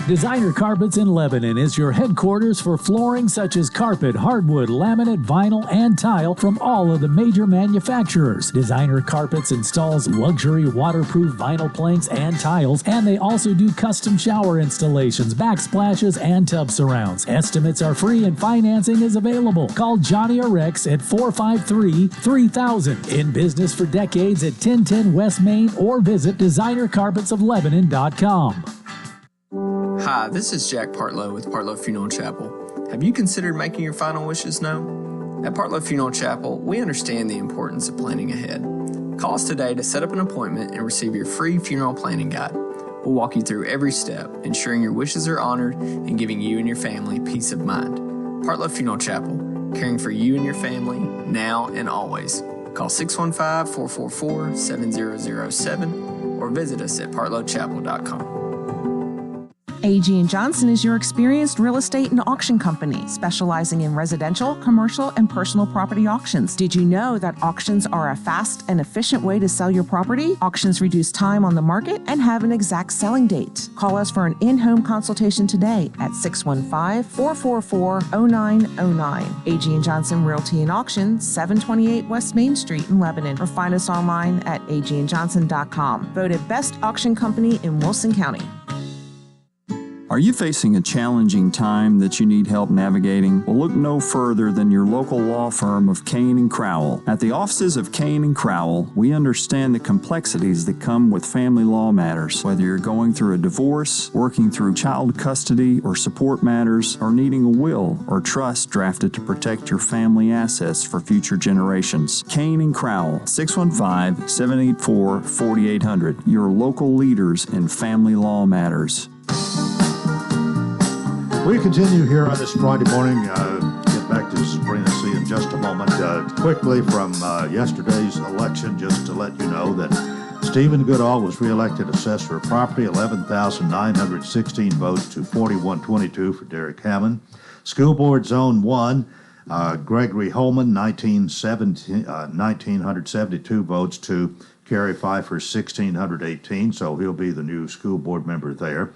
Designer Carpets in Lebanon is your headquarters for flooring such as carpet, hardwood, laminate, vinyl, and tile from all of the major manufacturers. Designer Carpets installs luxury waterproof vinyl planks and tiles, and they also do custom shower installations, backsplashes, and tub surrounds. Estimates are free and financing is available. Call Johnny or Rex at 453-3000. In business for decades at 1010 West Main, or visit designercarpetsoflebanon.com. Hi, this is Jack Partlow with Partlow Funeral Chapel. Have you considered making your final wishes known? At Partlow Funeral Chapel, we understand the importance of planning ahead. Call us today to set up an appointment and receive your free funeral planning guide. We'll walk you through every step, ensuring your wishes are honored and giving you and your family peace of mind. Partlow Funeral Chapel, caring for you and your family now and always. Call 615-444-7007 or visit us at partlowchapel.com. A.G. & Johnson is your experienced real estate and auction company, specializing in residential, commercial, and personal property auctions. Did you know that auctions are a fast and efficient way to sell your property? Auctions reduce time on the market and have an exact selling date. Call us for an in-home consultation today at 615-444-0909. A.G. & Johnson Realty and Auction, 728 West Main Street in Lebanon, or find us online at agandjohnson.com. Voted best auction company in Wilson County. Are you facing a challenging time that you need help navigating? Well, look no further than your local law firm of Kane & Crowell. At the offices of Kane & Crowell, we understand the complexities that come with family law matters. Whether you're going through a divorce, working through child custody or support matters, or needing a will or trust drafted to protect your family assets for future generations. Kane & Crowell, 615-784-4800. Your local leaders in family law matters. We continue here on this Friday morning. Get back to Sabrina C. in just a moment. Quickly from yesterday's election, just to let you know that Stephen Goodall was reelected assessor of property, 11,916 votes to 4122 for Derek Hammond. School Board Zone 1, Gregory Holman, 1,972 votes to Kerry Pfeiffer, 1,618, so he'll be the new school board member there.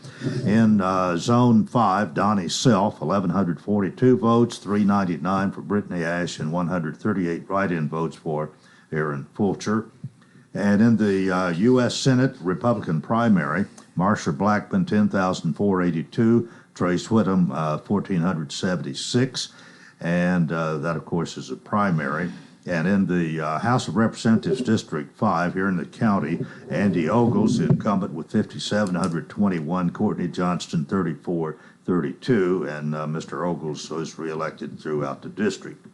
In Zone 5, Donnie Self, 1,142 votes, 399 for Brittany Ash, and 138 write-in votes for Aaron Fulcher. And in the U.S. Senate Republican primary, Marsha Blackman, 10,482, Trace Whittam, 1,476, and that, of course, is a primary. And in the House of Representatives District 5 here in the county, Andy Ogles, incumbent with 5,721, Courtney Johnston, 3,432, and Mr. Ogles was reelected throughout the district.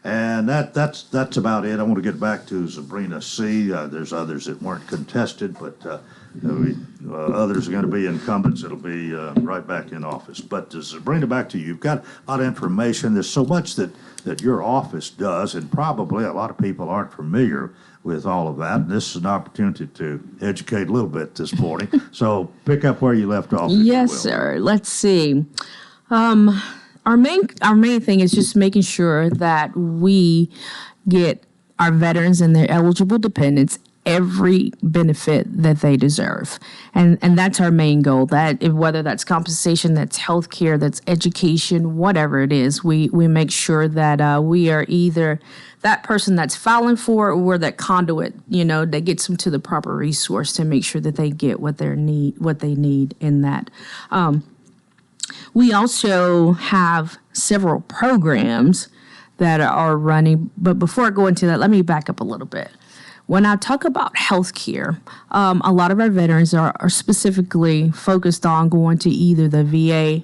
And that's about it. I want to get back to Sabrina C. There's others that weren't contested, but others are going to be incumbents. It'll be right back in office. But Sabrina, back to you. You've got a lot of information. There's so much that your office does, and probably a lot of people aren't familiar with all of that. And this is an opportunity to educate a little bit this morning. So pick up where you left off. Yes, sir. Let's see. Our main thing is just making sure that we get our veterans and their eligible dependents every benefit that they deserve. And that's our main goal. That whether that's compensation, that's health care, that's education, whatever it is, we make sure that we are either that person that's filing for it or that conduit, that gets them to the proper resource to make sure that they get what they need in that. We also have several programs that are running. But before I go into that, let me back up a little bit. When I talk about health care, a lot of our veterans are specifically focused on going to either the VA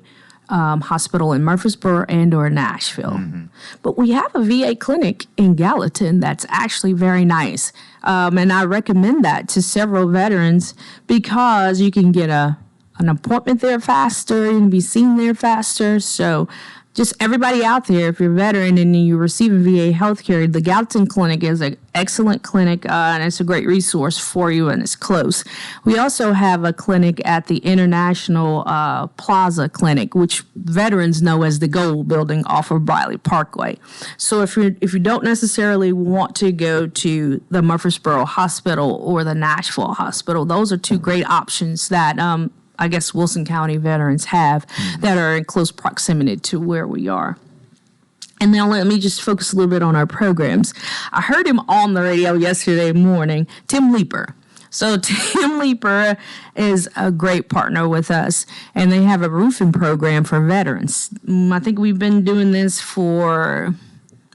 hospital in Murfreesboro and or Nashville. Mm-hmm. But we have a VA clinic in Gallatin that's actually very nice. And I recommend that to several veterans because you can get an appointment there faster, you can be seen there faster. So just everybody out there, if you're a veteran and you're receiving VA health care, the Gallatin Clinic is an excellent clinic, and it's a great resource for you, and it's close. We also have a clinic at the International Plaza Clinic, which veterans know as the Gold Building off of Briley Parkway. So if you don't necessarily want to go to the Murfreesboro Hospital or the Nashville Hospital, those are two great options that I guess Wilson County veterans have that are in close proximity to where we are. And now let me just focus a little bit on our programs. I heard him on the radio yesterday morning, Tim Leeper. So Tim Leeper is a great partner with us, and they have a roofing program for veterans. I think we've been doing this for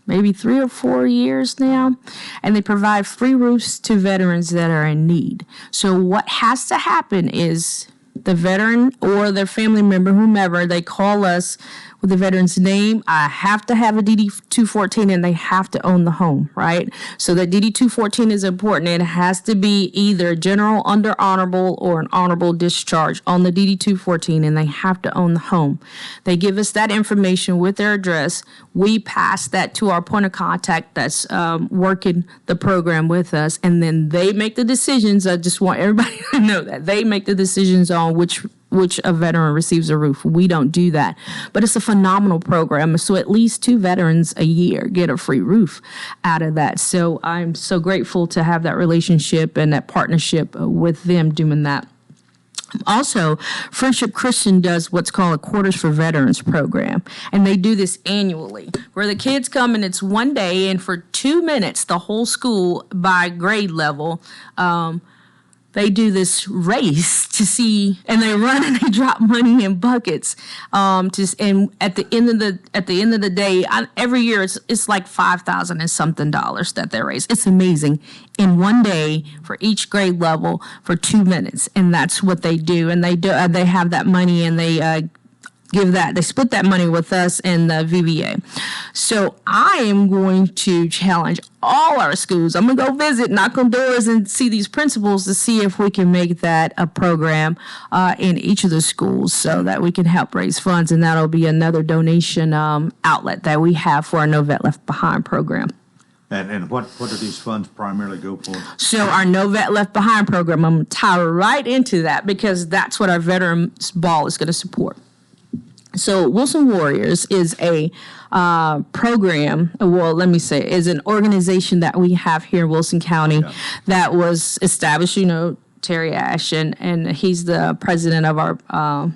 maybe 3 or 4 years now, and they provide free roofs to veterans that are in need. So what has to happen is the veteran or their family member, whomever, they call us with the veteran's name. I have to have a DD-214 and they have to own the home, right? So that DD-214 is important. It has to be either general under honorable or an honorable discharge on the DD-214, and they have to own the home. They give us that information with their address. We pass that to our point of contact that's working the program with us, and then they make the decisions. I just want everybody to know that they make the decisions on which a veteran receives a roof. We don't do that. But it's a phenomenal program. So at least 2 veterans a year get a free roof out of that. So I'm so grateful to have that relationship and that partnership with them doing that. Also, Friendship Christian does what's called a Quarters for Veterans program, and they do this annually, where the kids come and it's one day, and for 2 minutes, the whole school by grade level, they do this race to see, and they run and they drop money in buckets. And at the end of the day, every year it's like $5,000 and something that they raise. It's amazing. In one day for each grade level for 2 minutes, and that's what they do. And they have that money, and they they split that money with us and the VBA. So I am going to challenge all our schools. I'm going to go visit, knock on doors, and see these principals to see if we can make that a program in each of the schools so that we can help raise funds. And that'll be another donation outlet that we have for our No Vet Left Behind program. And what do these funds primarily go for? So our No Vet Left Behind program, I'm going to tie right into that because that's what our Veterans Ball is going to support. So Wilson Warriors is a program, is an organization that we have here in Wilson County that was established, Terry Ash, and he's the president of our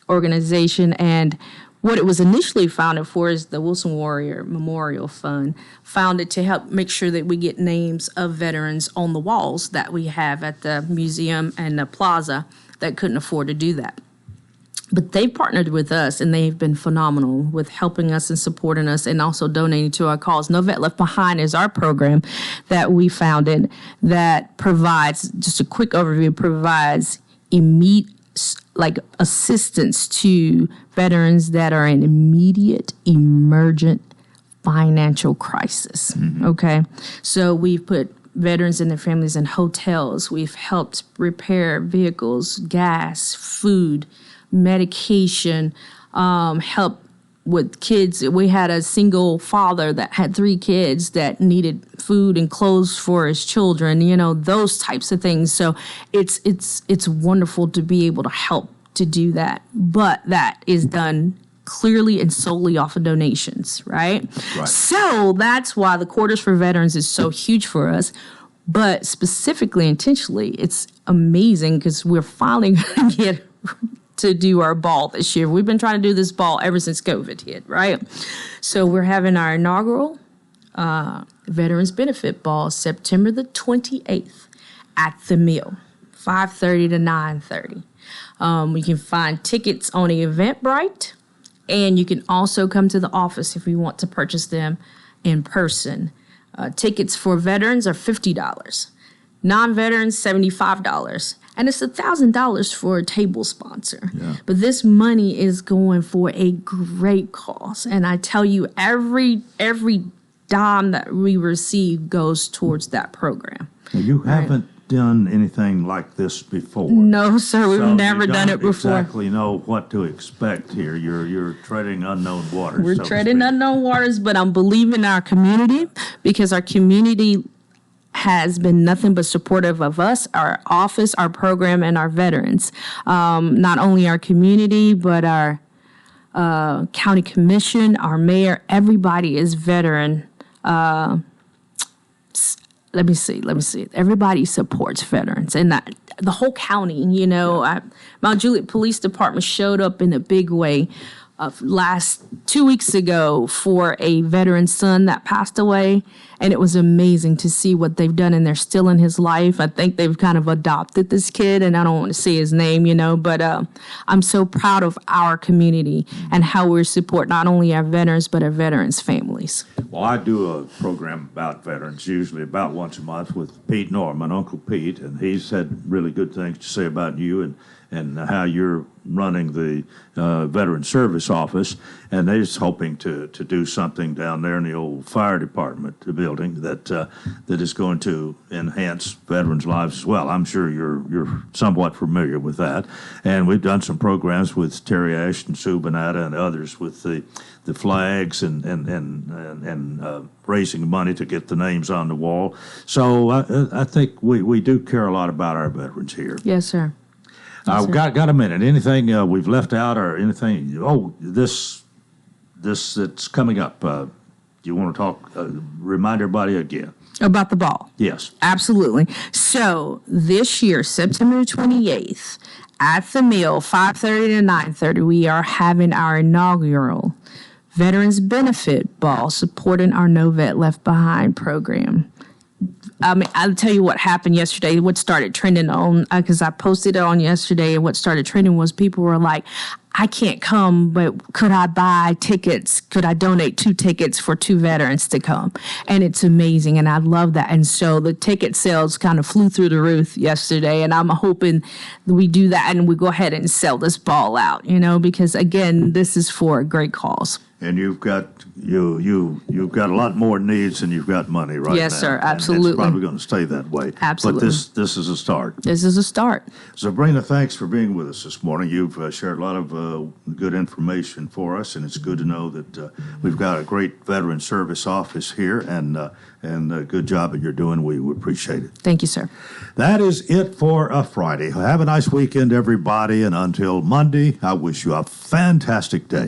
organization. And what it was initially founded for is the Wilson Warrior Memorial Fund, founded to help make sure that we get names of veterans on the walls that we have at the museum and the plaza that couldn't afford to do that. But they've partnered with us, and they've been phenomenal with helping us and supporting us and also donating to our cause. No Vet Left Behind is our program that we founded that provides, just a quick overview, provides immediate assistance to veterans that are in immediate, emergent financial crisis. Mm-hmm. Okay? So we've put veterans and their families in hotels. We've helped repair vehicles, gas, food, medication, help with kids. We had a single father that had 3 kids that needed food and clothes for his children, those types of things. So it's wonderful to be able to help to do that. But that is done clearly and solely off of donations, right? So that's why the Quarters for Veterans is so huge for us. But specifically, intentionally, it's amazing because we're finally going to get to do our ball this year. We've been trying to do this ball ever since COVID hit, right? So we're having our inaugural Veterans Benefit Ball September the 28th at the Mill, 5:30 to 9:30. You can find tickets on Eventbrite, and you can also come to the office if you want to purchase them in person. Tickets for veterans are $50, non-veterans $75. And it's $1,000 for a table sponsor. Yeah. But this money is going for a great cause. And I tell you, every dime that we receive goes towards that program. Now, you haven't done anything like this before. No, sir. We've never done it before. Exactly know what to expect here. You're treading unknown waters. We're treading unknown waters, but I'm believing our community because our community has been nothing but supportive of us, our office, our program, and our veterans. Not only our community, but our county commission, our mayor, everybody is veteran. Let me see. Everybody supports veterans, and the whole county. Mount Juliet Police Department showed up in a big way last 2 weeks ago for a veteran's son that passed away, and it was amazing to see what they've done, and they're still in his life. I think they've kind of adopted this kid, and I don't want to say his name, but I'm so proud of our community and how we support not only our veterans, but our veterans' families. Well, I do a program about veterans, usually about once a month, with Pete Norman, Uncle Pete, and he's had really good things to say about you and how you're running the Veteran Service Office, and they're just hoping to do something down there in the old fire department building that is going to enhance veterans' lives as well. I'm sure you're somewhat familiar with that, and we've done some programs with Terry Ashton, Sue Bonata, and others with the flags and raising money to get the names on the wall. So I think we do care a lot about our veterans here. Yes, sir. I've got a minute. Anything we've left out or anything? Oh, this that's coming up. Do you want to talk? Remind everybody again. About the ball. Yes. Absolutely. So this year, September 28th, at the Mill, 5:30 to 9:30, we are having our inaugural Veterans Benefit Ball supporting our No Vet Left Behind program. I'll tell you what happened yesterday. What started trending on, because I posted it on yesterday, and what started trending was people were like, I can't come, but could I buy tickets? Could I donate 2 tickets for 2 veterans to come? And it's amazing, and I love that. And so the ticket sales kind of flew through the roof yesterday, and I'm hoping we do that and we go ahead and sell this ball out, because, again, this is for a great cause. And you've got you've got a lot more needs than you've got money right now. Yes, sir, absolutely. And it's probably going to stay that way. Absolutely. But this is a start. This is a start. Sabrina, thanks for being with us this morning. You've shared a lot of good information for us, and it's good to know that we've got a great veteran service office here, and a good job that you're doing. We appreciate it. Thank you, sir. That is it for a Friday. Have a nice weekend, everybody, and until Monday, I wish you a fantastic day.